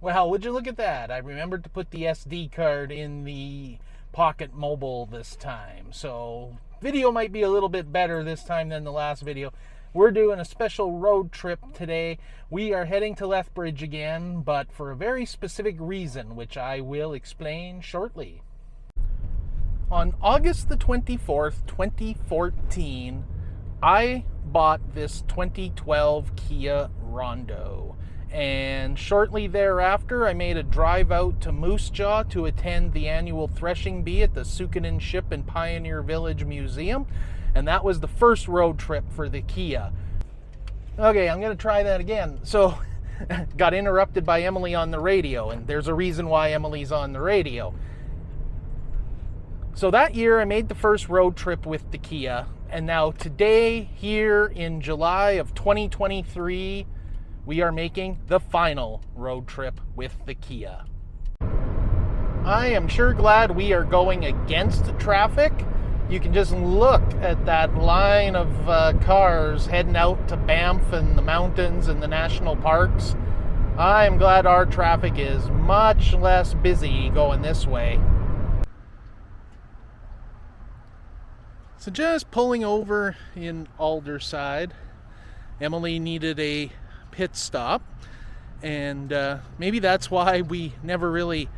Well, would you look at that? I remembered to put the SD card in the Pocket Mobile this time. So video might be a little bit better this time than the last video. We're doing a special road trip today. We are heading to Lethbridge again, but for a very specific reason, which I will explain shortly. On August the 24th, 2014, I bought this 2012 Kia Rondo. And shortly thereafter, I made a drive out to Moose Jaw to attend the annual threshing bee at the Sukanen Ship and Pioneer Village Museum. And that was the first road trip for the Kia. Okay, I'm going to try that again. So, got interrupted by Emily on the radio, and there's a reason why Emily's on the radio. So that year, I made the first road trip with the Kia. And now today, here in July of 2023, we are making the final road trip with the Kia. I am sure glad we are going against traffic. You can just look at that line of cars heading out to Banff and the mountains and the national parks. I am glad our traffic is much less busy going this way. So just pulling over in Alderside, Emily needed a pit stop, and maybe that's why we never really,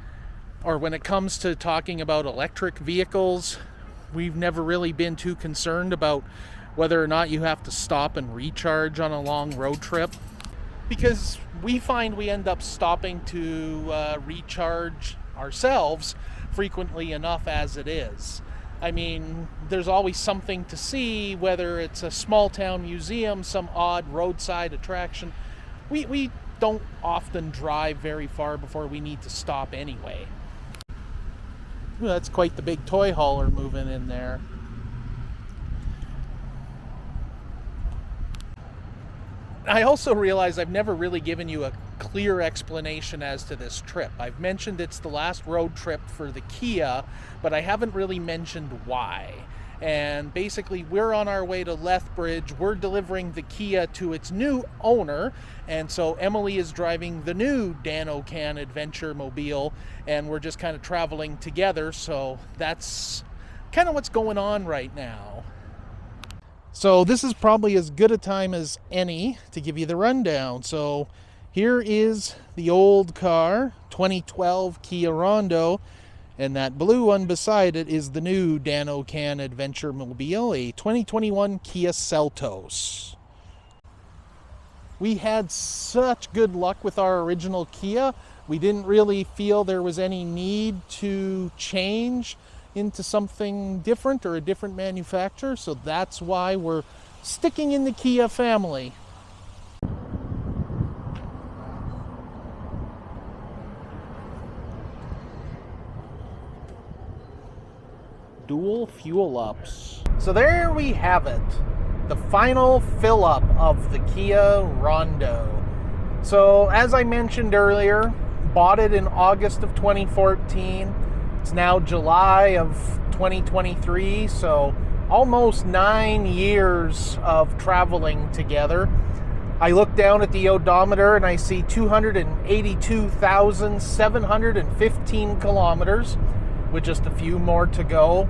or when it comes to talking about electric vehicles, we've never really been too concerned about whether or not you have to stop and recharge on a long road trip, because we find we end up stopping to recharge ourselves frequently enough as it is. I mean, there's always something to see, whether it's a small town museum, some odd roadside attraction. We don't often drive very far before we need to stop anyway. Ooh, that's quite the big toy hauler moving in there. I also realize I've never really given you a clear explanation as to this trip. I've mentioned it's the last road trip for the Kia, but I haven't really mentioned why. And basically, we're on our way to Lethbridge. We're delivering the Kia to its new owner, and so Emily is driving the new DanOCan-mobile, and we're just kind of traveling together. So that's kind of what's going on right now. So this is probably as good a time as any to give you the rundown. So here is the old car, 2012 Kia Rondo, and that blue one beside it is the new DanOCan-mobile, a 2021 Kia Seltos. We had such good luck with our original Kia. We didn't really feel there was any need to change into something different or a different manufacturer, so that's why we're sticking in the Kia family. Dual fuel ups. So there we have it, the final fill up of the Kia Rondo. So as I mentioned earlier, bought it in August of 2014. It's now July of 2023, so almost 9 years of traveling together. I look down at the odometer and I see 282,715 kilometers, with just a few more to go.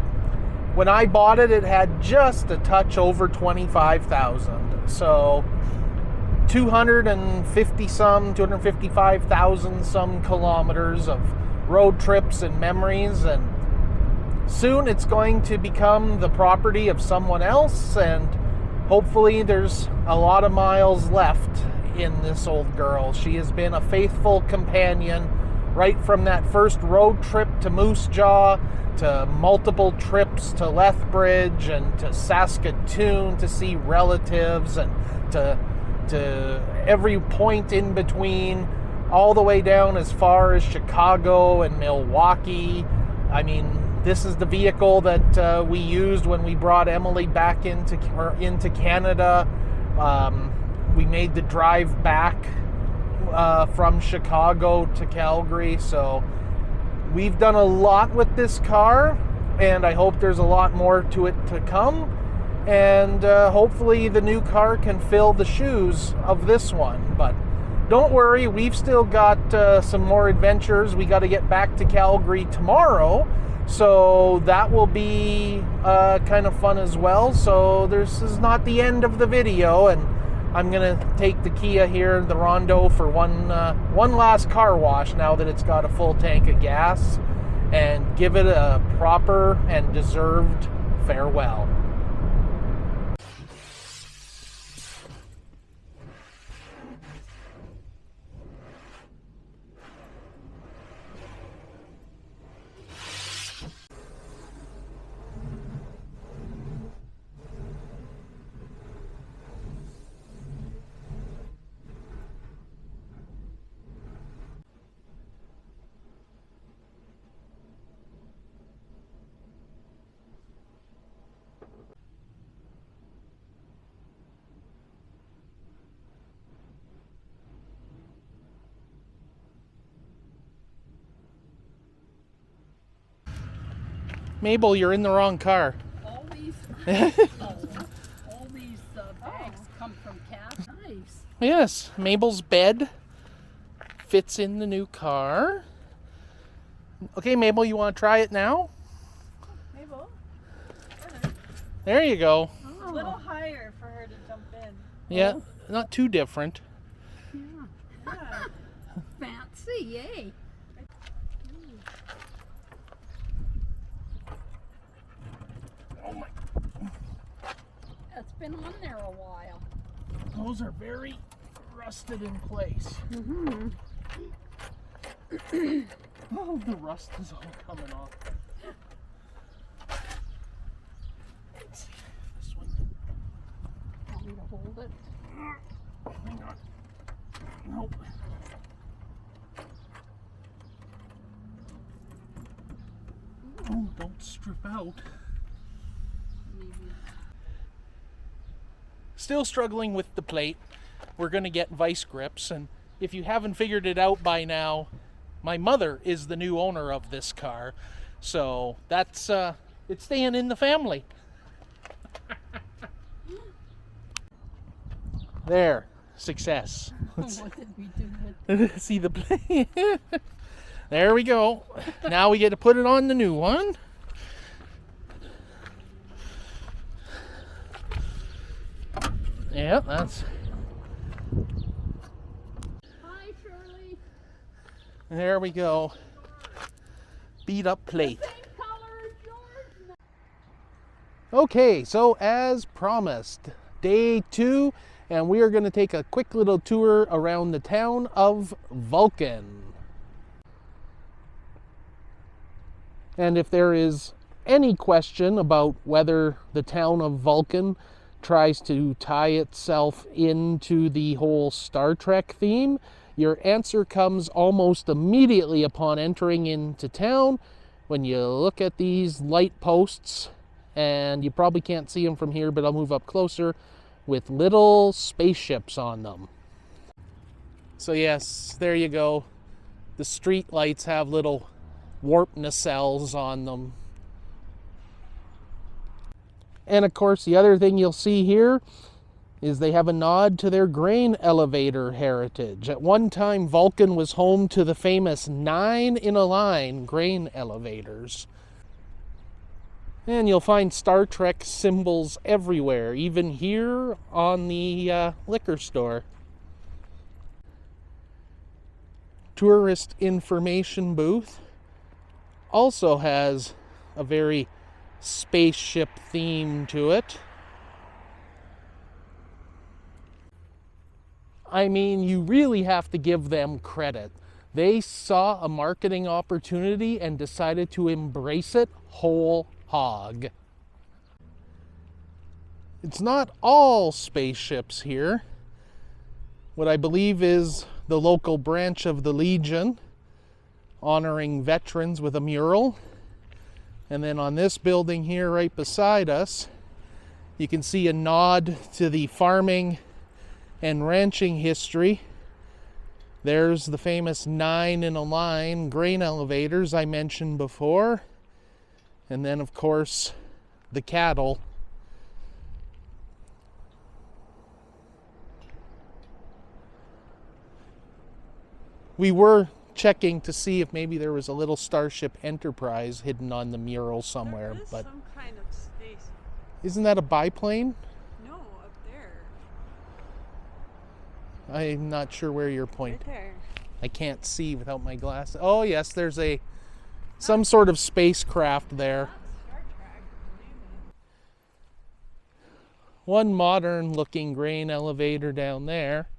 When I bought it, it had just a touch over 25,000. So 255,000 some kilometers of road trips and memories, and soon it's going to become the property of someone else, and hopefully there's a lot of miles left in this old girl. She has been a faithful companion right from that first road trip to Moose Jaw, to multiple trips to Lethbridge and to Saskatoon to see relatives, and to every point in between, all the way down as far as Chicago and Milwaukee. I mean, this is the vehicle that we used when we brought Emily back into Canada. We made the drive back from Chicago to Calgary, so we've done a lot with this car, and I hope there's a lot more to it to come, and hopefully the new car can fill the shoes of this one. But don't worry, we've still got some more adventures. We got to get back to Calgary tomorrow, so that will be kind of fun as well. So this is not the end of the video, and I'm gonna take the Kia here, the Rondo, for one last car wash now that it's got a full tank of gas, and give it a proper and deserved farewell. Mabel, you're in the wrong car. All these bags come from Cass. Nice. Yes, Mabel's bed fits in the new car. Okay, Mabel, you want to try it now? Mabel? There you go. A little higher for her to jump in. Yeah, not too different. Yeah. Fancy, yay. Oh my. It's been on there a while. Those are very rusted in place. Mm-hmm. Oh, the rust is all coming off. Let's see this one. Want me to hold it? Hang on. Nope. Oh, don't strip out. Still struggling with the plate. We're going to get vice grips, and if you haven't figured it out by now, my mother is the new owner of this car, so that's it's staying in the family. There, success. What did we do with it? See the plate? There we go. Now we get to put it on the new one. Yeah, that's... Hi, Shirley. There we go. Beat up plate. Same color as yours. Okay, so as promised, day 2, and we are going to take a quick little tour around the town of Vulcan. And if there is any question about whether the town of Vulcan tries to tie itself into the whole Star Trek theme, your answer comes almost immediately upon entering into town. When you look at these light posts, and you probably can't see them from here, but I'll move up closer, with little spaceships on them. So yes, there you go. The street lights have little warp nacelles on them. And of course, the other thing you'll see here is they have a nod to their grain elevator heritage. At one time, Vulcan was home to the famous 9-in-a-line grain elevators. And you'll find Star Trek symbols everywhere, even here on the liquor store. Tourist information booth also has a very spaceship theme to it. I mean, you really have to give them credit. They saw a marketing opportunity and decided to embrace it whole hog. It's not all spaceships here. What I believe is the local branch of the Legion, honoring veterans with a mural. And then on this building here right beside us, you can see a nod to the farming and ranching history. There's the famous 9-in-a-line grain elevators I mentioned before. And then, of course, the cattle. We were checking to see if maybe there was a little Starship Enterprise hidden on the mural somewhere. There is But some kind of space. isn't that a biplane? No, up there. I'm not sure where you're pointing. Right there. I can't see without my glasses. Oh yes, there's some sort of spacecraft there. That's Star Trek, believe me. One modern looking grain elevator down there.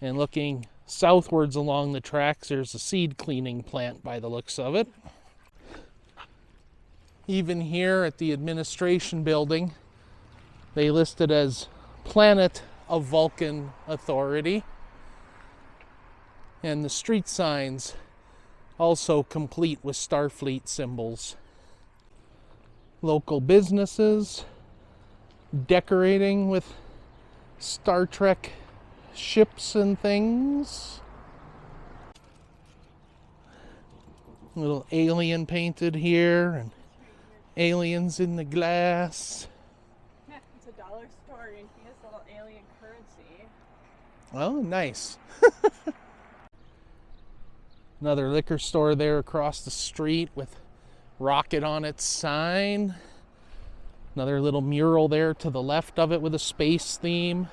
And looking southwards along the tracks, there's a seed cleaning plant by the looks of it. Even here at the administration building, they list it as Planet of Vulcan Authority. And the street signs also complete with Starfleet symbols. Local businesses decorating with Star Trek ships and things. Little alien painted here and aliens in the glass. It's a dollar store and he has a little alien currency. Oh, nice. Another liquor store there across the street with rocket on its sign. Another little mural there to the left of it with a space theme.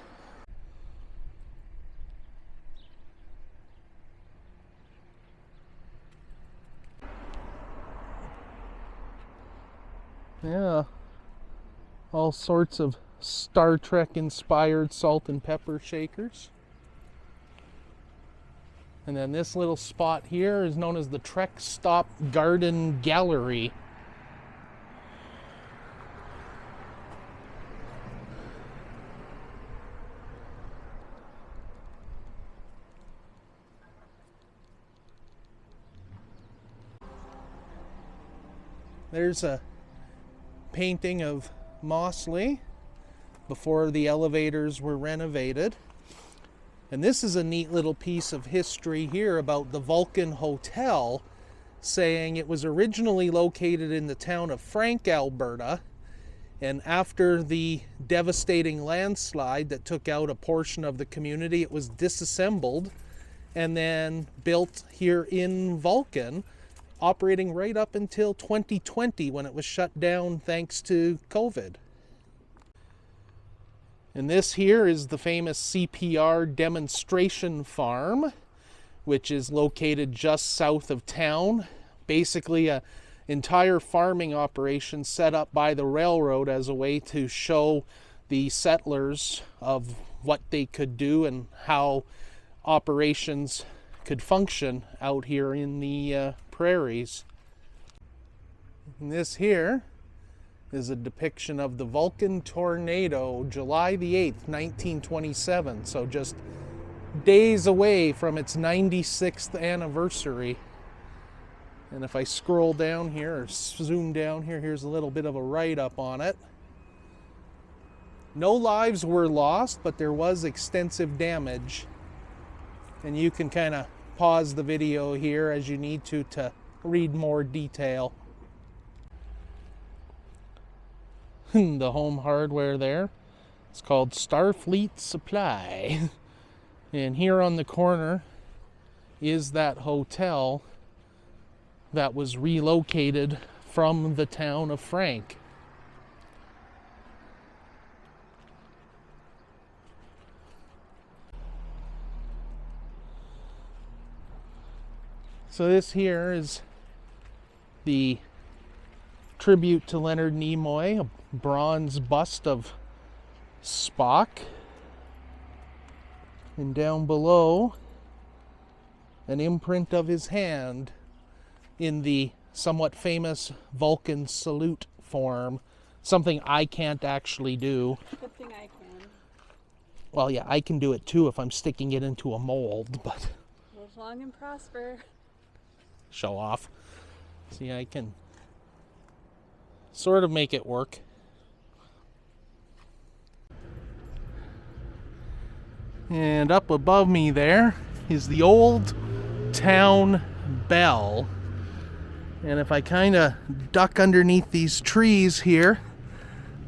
Yeah, all sorts of Star Trek inspired salt and pepper shakers. And then this little spot here is known as the Trek Stop Garden Gallery. There's a painting of Mosley before the elevators were renovated. And this is a neat little piece of history here about the Vulcan Hotel, saying it was originally located in the town of Frank, Alberta, and after the devastating landslide that took out a portion of the community, it was disassembled and then built here in Vulcan, operating right up until 2020 when it was shut down thanks to COVID. And this here is the famous CPR demonstration farm, which is located just south of town. Basically an entire farming operation set up by the railroad as a way to show the settlers of what they could do and how operations could function out here in the prairies. And this here is a depiction of the Vulcan tornado, July the 8th, 1927. So just days away from its 96th anniversary. And if I scroll down here or zoom down here, here's a little bit of a write-up on it. No lives were lost, but there was extensive damage. And you can kind of pause the video here as you need to read more detail. The home hardware there, it's called Starfleet Supply. And here on the corner is that hotel that was relocated from the town of Frank. So this here is the tribute to Leonard Nimoy, a bronze bust of Spock. And down below, an imprint of his hand in the somewhat famous Vulcan salute form. Something I can't actually do. Good thing I can. Well, yeah, I can do it too if I'm sticking it into a mold, but... Live long and prosper. Show off. See, I can sort of make it work. And up above me there is the old town bell. And if I kind of duck underneath these trees here,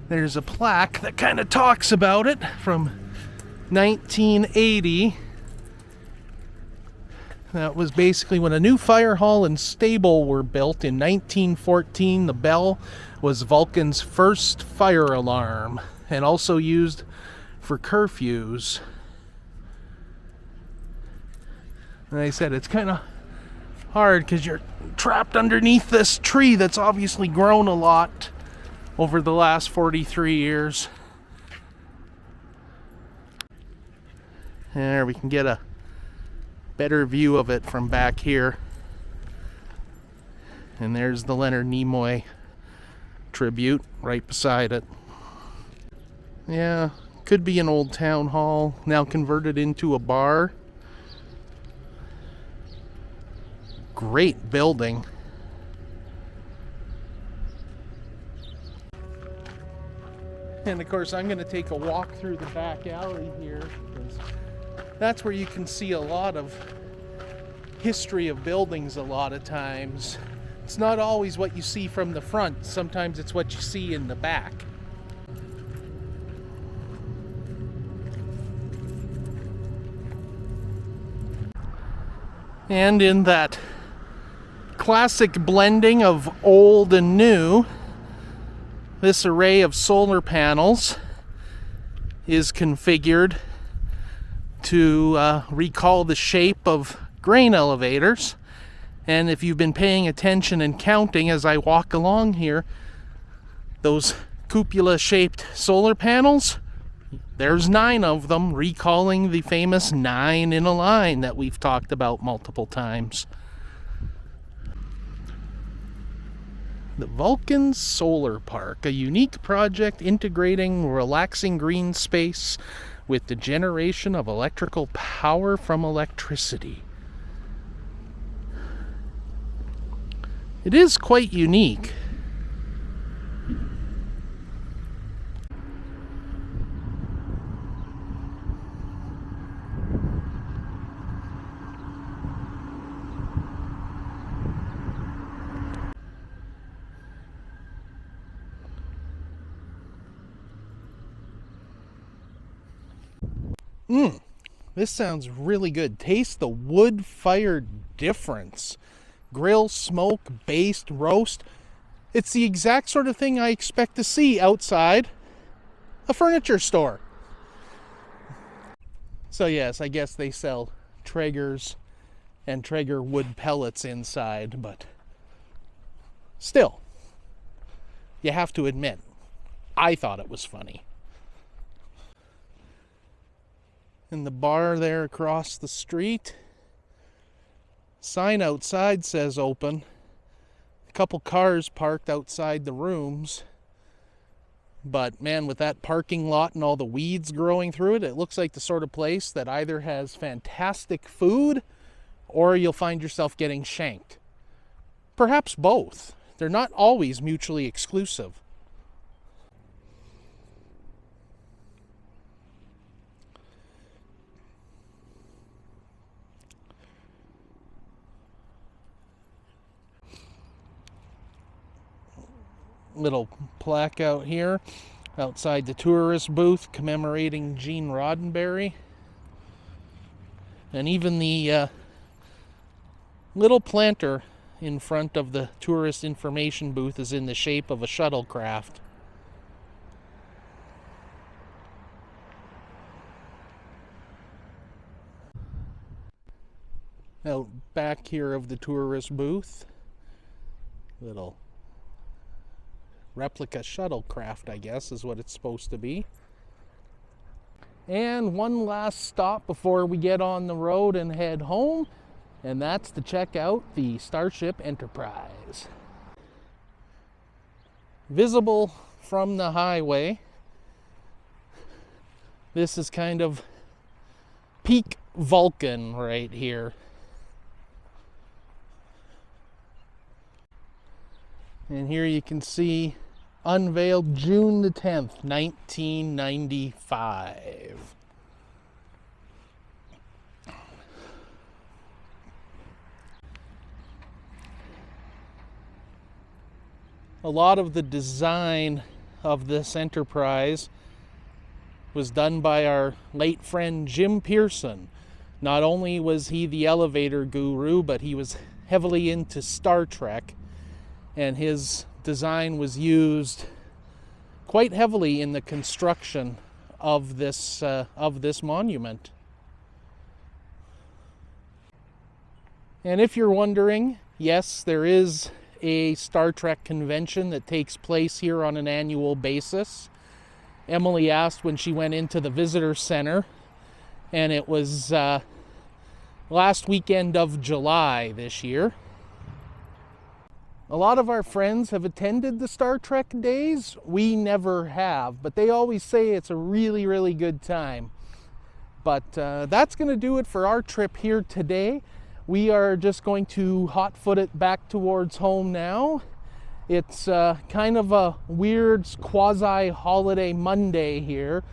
there's a plaque that kind of talks about it from 1980. That was basically when a new fire hall and stable were built in 1914. The bell was Vulcan's first fire alarm and also used for curfews. And I said it's kind of hard because you're trapped underneath this tree that's obviously grown a lot over the last 43 years. There, we can get a better view of it from back here. And there's the Leonard Nimoy tribute right beside it. Yeah, could be an old town hall, now converted into a bar. Great building. And of course I'm going to take a walk through the back alley here, because that's where you can see a lot of history of buildings a lot of times. It's not always what you see from the front, sometimes it's what you see in the back. And in that classic blending of old and new, this array of solar panels is configured to recall the shape of grain elevators. And if you've been paying attention and counting as I walk along here, those cupola-shaped solar panels, there's 9 of them, recalling the famous 9 in a line that we've talked about multiple times. The Vulcan Solar Park, a unique project integrating relaxing green space with the generation of electrical power from electricity. It is quite unique. This sounds really good. Taste the wood fire difference. Grill, smoke, baste, roast. It's the exact sort of thing I expect to see outside a furniture store. So yes, I guess they sell Traegers and Traeger wood pellets inside, but still, you have to admit, I thought it was funny. And the bar there across the street, sign outside says open. A couple cars parked outside the rooms. But man, with that parking lot and all the weeds growing through it, it looks like the sort of place that either has fantastic food or you'll find yourself getting shanked. Perhaps both. They're not always mutually exclusive. Little plaque out here outside the tourist booth commemorating Gene Roddenberry. And even the little planter in front of the tourist information booth is in the shape of a shuttlecraft. Out back here of the tourist booth, little replica shuttlecraft, I guess, is what it's supposed to be. And one last stop before we get on the road and head home, and that's to check out the Starship Enterprise. Visible from the highway, this is kind of peak Vulcan right here. And here you can see unveiled June the 10th, 1995. A lot of the design of this Enterprise was done by our late friend Jim Pearson, Not only was he the elevator guru, but he was heavily into Star Trek, and his design was used quite heavily in the construction of this monument. And if you're wondering, yes, there is a Star Trek convention that takes place here on an annual basis. Emily asked when she went into the visitor center, and it was last weekend of July this year. A lot of our friends have attended the Star Trek Days. We never have, but they always say it's a really, really good time. But that's going to do it for our trip here today. We are just going to hot-foot it back towards home now. It's kind of a weird quasi-holiday Monday here.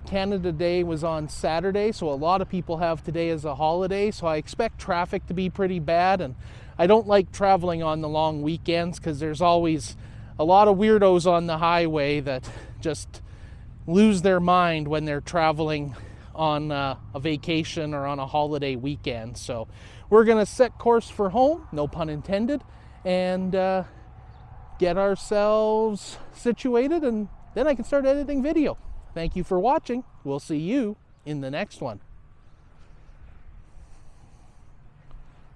Canada Day was on Saturday, so a lot of people have today as a holiday, so I expect traffic to be pretty bad, and I don't like traveling on the long weekends because there's always a lot of weirdos on the highway that just lose their mind when they're traveling on a vacation or on a holiday weekend. So we're going to set course for home, no pun intended, and get ourselves situated, and then I can start editing video. Thank you for watching. We'll see you in the next one.